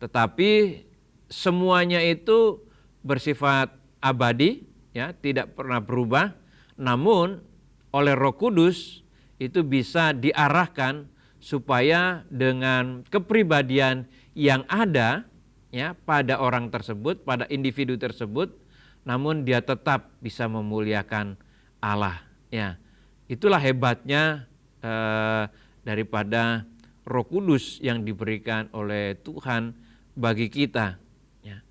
tetapi semuanya itu bersifat abadi, ya, tidak pernah berubah. Namun oleh Roh Kudus itu bisa diarahkan supaya dengan kepribadian yang ada, ya, pada orang tersebut, pada individu tersebut, namun dia tetap bisa memuliakan Allah. Ya, itulah hebatnya daripada Roh Kudus yang diberikan oleh Tuhan bagi kita. Ya.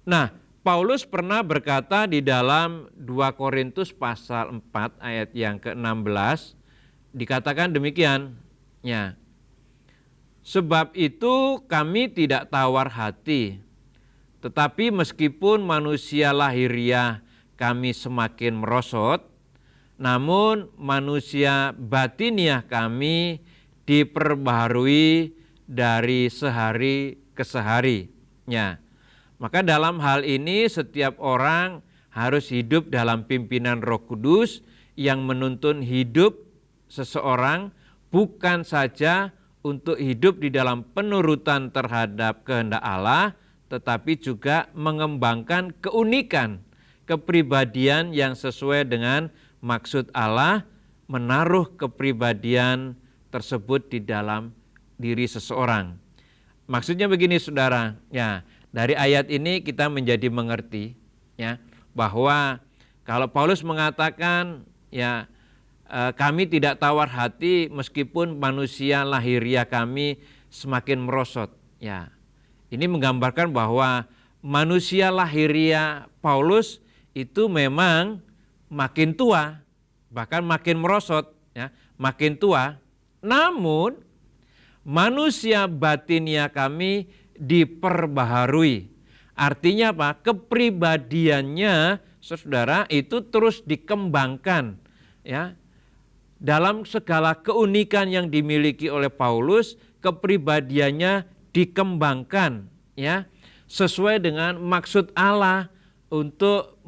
Nah, Paulus pernah berkata di dalam 2 Korintus pasal 4 ayat yang ke-16, dikatakan demikian. Ya. Sebab itu kami tidak tawar hati, tetapi meskipun manusia lahiriah kami semakin merosot, namun manusia batiniah kami diperbaharui dari sehari ke sehari. Ya. Maka dalam hal ini setiap orang harus hidup dalam pimpinan Roh Kudus yang menuntun hidup seseorang bukan saja untuk hidup di dalam penurutan terhadap kehendak Allah, tetapi juga mengembangkan keunikan kepribadian yang sesuai dengan maksud Allah, menaruh kepribadian tersebut di dalam diri seseorang. Maksudnya begini saudara, ya, dari ayat ini kita menjadi mengerti, ya, bahwa kalau Paulus mengatakan, ya, kami tidak tawar hati meskipun manusia lahiriah kami semakin merosot. Ya, ini menggambarkan bahwa manusia lahiriah Paulus itu memang makin tua, bahkan makin merosot, ya, makin tua. Namun manusia batiniah kami diperbaharui. Artinya apa? Kepribadiannya saudara itu terus dikembangkan, ya. Dalam segala keunikan yang dimiliki oleh Paulus, kepribadiannya dikembangkan, ya, sesuai dengan maksud Allah untuk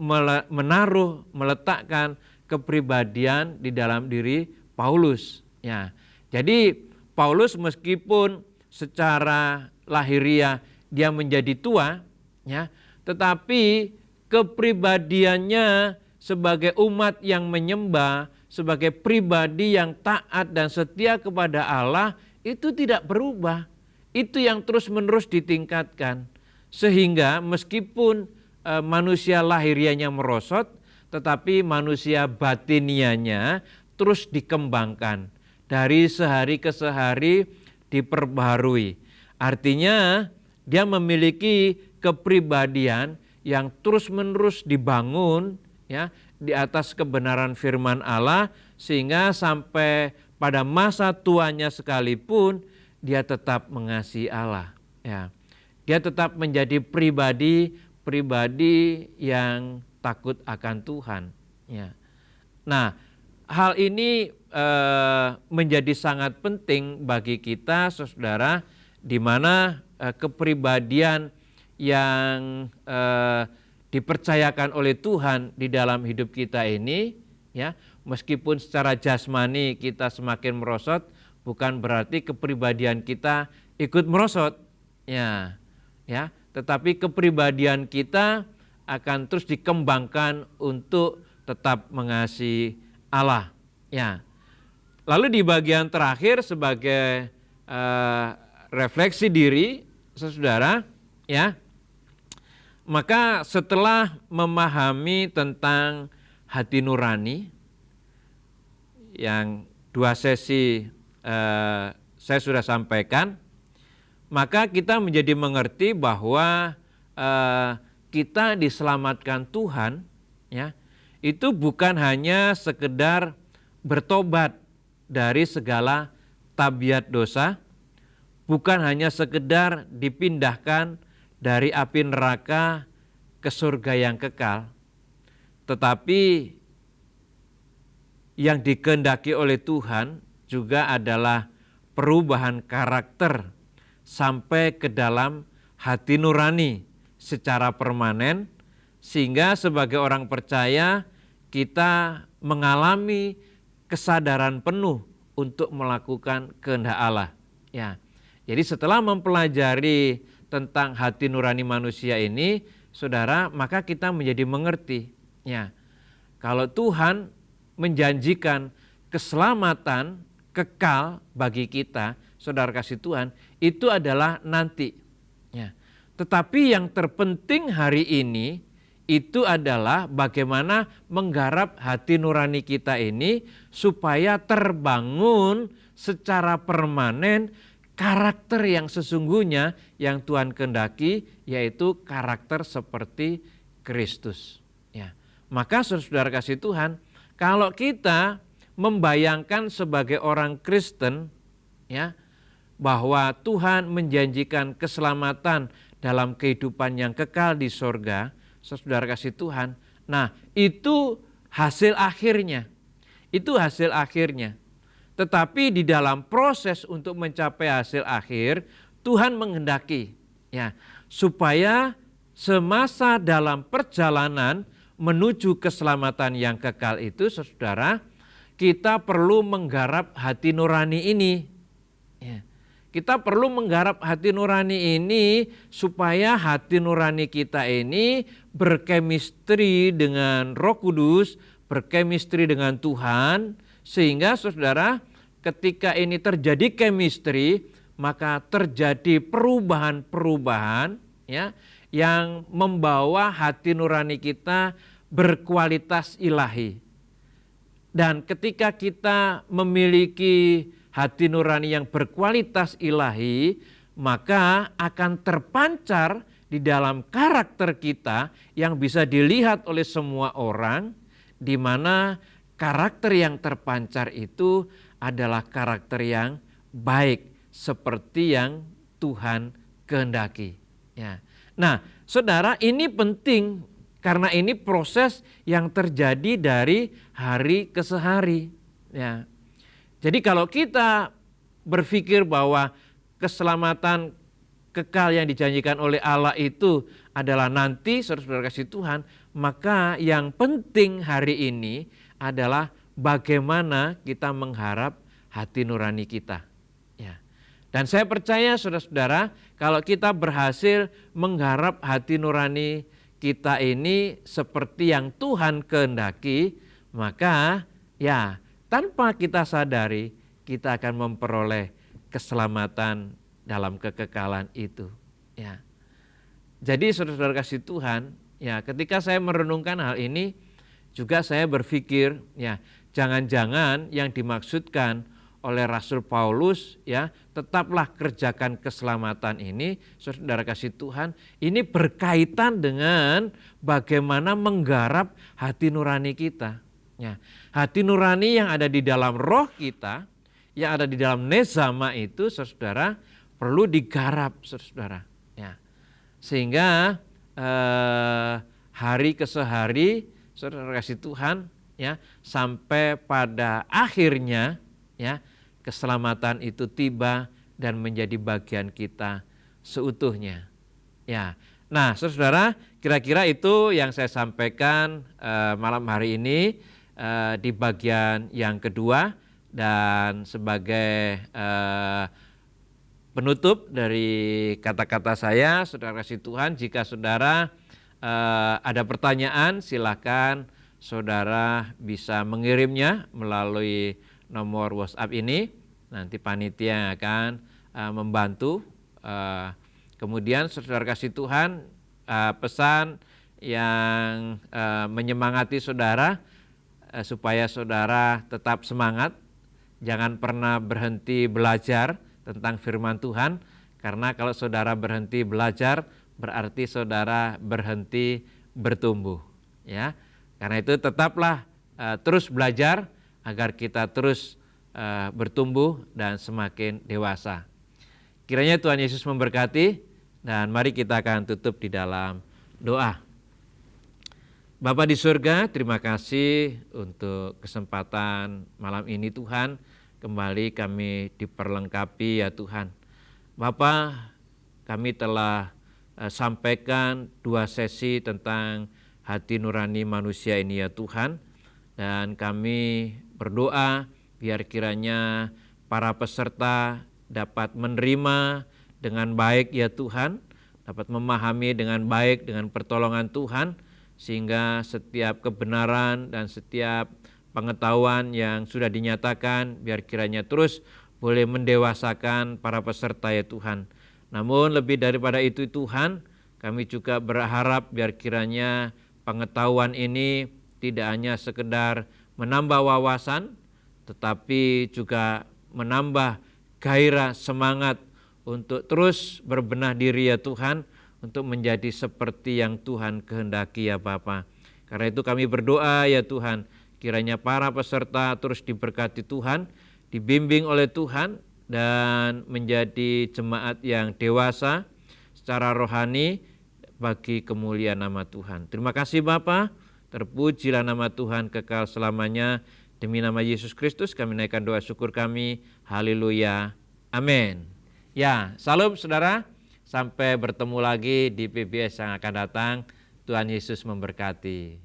menaruh, meletakkan kepribadian di dalam diri Paulus. Ya, jadi Paulus meskipun secara lahiriah dia menjadi tua, ya, tetapi kepribadiannya sebagai umat yang menyembah, sebagai pribadi yang taat dan setia kepada Allah itu tidak berubah. Itu yang terus-menerus ditingkatkan. Sehingga meskipun manusia lahiriahnya merosot, tetapi manusia batiniahnya terus dikembangkan. Dari sehari ke sehari diperbaharui. Artinya dia memiliki kepribadian yang terus-menerus dibangun, ya, di atas kebenaran firman Allah, sehingga sampai pada masa tuanya sekalipun dia tetap mengasihi Allah. Ya. Dia tetap menjadi pribadi yang takut akan Tuhan. Ya. Nah, hal ini menjadi sangat penting bagi kita, saudara, di mana kepribadian yang dipercayakan oleh Tuhan di dalam hidup kita ini, ya, meskipun secara jasmani kita semakin merosot, bukan berarti kepribadian kita ikut merosot, ya, tetapi kepribadian kita akan terus dikembangkan untuk tetap mengasihi Allah, ya. Lalu di bagian terakhir sebagai refleksi diri, saudara, ya, maka setelah memahami tentang hati nurani, yang 2 sesi saya sudah sampaikan, maka kita menjadi mengerti bahwa kita diselamatkan Tuhan, ya, itu bukan hanya sekedar bertobat dari segala tabiat dosa, bukan hanya sekedar dipindahkan dari api neraka ke surga yang kekal, tetapi yang dikehendaki oleh Tuhan juga adalah perubahan karakter sampai ke dalam hati nurani secara permanen, sehingga sebagai orang percaya kita mengalami kesadaran penuh untuk melakukan kehendak Allah. Ya. Jadi setelah mempelajari tentang hati nurani manusia ini, saudara, maka kita menjadi mengerti, ya, kalau Tuhan menjanjikan keselamatan kekal bagi kita, saudara kasih Tuhan, itu adalah nanti. Ya. Tetapi yang terpenting hari ini itu adalah bagaimana menggarap hati nurani kita ini supaya terbangun secara permanen karakter yang sesungguhnya yang Tuhan kehendaki, yaitu karakter seperti Kristus. Ya. Maka saudara kasih Tuhan, kalau kita membayangkan sebagai orang Kristen, ya, bahwa Tuhan menjanjikan keselamatan dalam kehidupan yang kekal di sorga, saudara kasih Tuhan, nah itu hasil akhirnya. Itu hasil akhirnya. Tetapi di dalam proses untuk mencapai hasil akhir, Tuhan menghendaki, ya, supaya semasa dalam perjalanan menuju keselamatan yang kekal itu, saudara, kita perlu menggarap hati nurani ini. Ya. Kita perlu menggarap hati nurani ini supaya hati nurani kita ini berkemistri dengan Roh Kudus, berkemistri dengan Tuhan, sehingga saudara ketika ini terjadi chemistry, maka terjadi perubahan-perubahan, ya, yang membawa hati nurani kita berkualitas ilahi. Dan ketika kita memiliki hati nurani yang berkualitas ilahi, maka akan terpancar di dalam karakter kita yang bisa dilihat oleh semua orang, di mana karakter yang terpancar itu adalah karakter yang baik seperti yang Tuhan kehendaki. Ya. Nah, saudara, ini penting karena ini proses yang terjadi dari hari ke hari. Ya. Jadi kalau kita berpikir bahwa keselamatan kekal yang dijanjikan oleh Allah itu adalah nanti, saudara kasih Tuhan, maka yang penting hari ini adalah bagaimana kita mengharap hati nurani kita. Ya. Dan saya percaya saudara-saudara, kalau kita berhasil mengharap hati nurani kita ini seperti yang Tuhan kehendaki, maka ya tanpa kita sadari kita akan memperoleh keselamatan dalam kekekalan itu. Ya. Jadi saudara-saudara kasih Tuhan, ya, ketika saya merenungkan hal ini juga saya berpikir, ya, jangan-jangan yang dimaksudkan oleh Rasul Paulus, ya, tetaplah kerjakan keselamatan ini, saudara kasih Tuhan, ini berkaitan dengan bagaimana menggarap hati nurani kita. Ya, hati nurani yang ada di dalam roh kita yang ada di dalam nezama itu, saudara, perlu digarap, saudara. Ya. Sehingga hari ke hari, saudara kasih Tuhan, ya, sampai pada akhirnya, ya, keselamatan itu tiba dan menjadi bagian kita seutuhnya. Ya. Nah, saudara, kira-kira itu yang saya sampaikan malam hari ini di bagian yang kedua, dan sebagai penutup dari kata-kata saya, saudara kasih Tuhan, jika saudara ada pertanyaan, silakan saudara bisa mengirimnya melalui nomor WhatsApp ini. Nanti panitia akan membantu. Kemudian saudara kasih Tuhan, pesan yang menyemangati saudara supaya saudara tetap semangat. Jangan pernah berhenti belajar tentang firman Tuhan, karena kalau saudara berhenti belajar berarti saudara berhenti bertumbuh, ya. Karena itu tetaplah terus belajar agar kita terus bertumbuh dan semakin dewasa. Kiranya Tuhan Yesus memberkati, dan mari kita akan tutup di dalam doa. Bapa di surga, terima kasih untuk kesempatan malam ini Tuhan. Kembali kami diperlengkapi ya Tuhan. Bapa, kami telah sampaikan 2 sesi tentang hati nurani manusia ini ya Tuhan. Dan kami berdoa biar kiranya para peserta dapat menerima dengan baik ya Tuhan, dapat memahami dengan baik dengan pertolongan Tuhan, sehingga setiap kebenaran dan setiap pengetahuan yang sudah dinyatakan biar kiranya terus boleh mendewasakan para peserta ya Tuhan. Namun lebih daripada itu Tuhan, kami juga berharap biar kiranya pengetahuan ini tidak hanya sekedar menambah wawasan, tetapi juga menambah gairah semangat untuk terus berbenah diri ya Tuhan, untuk menjadi seperti yang Tuhan kehendaki ya Bapa. Karena itu kami berdoa ya Tuhan, kiranya para peserta terus diberkati Tuhan, dibimbing oleh Tuhan, dan menjadi jemaat yang dewasa secara rohani bagi kemuliaan nama Tuhan. Terima kasih Bapa, terpujilah nama Tuhan kekal selamanya. Demi nama Yesus Kristus kami naikkan doa syukur kami. Haleluya. Amin. Ya, salam saudara. Sampai bertemu lagi di PBS yang akan datang. Tuhan Yesus memberkati.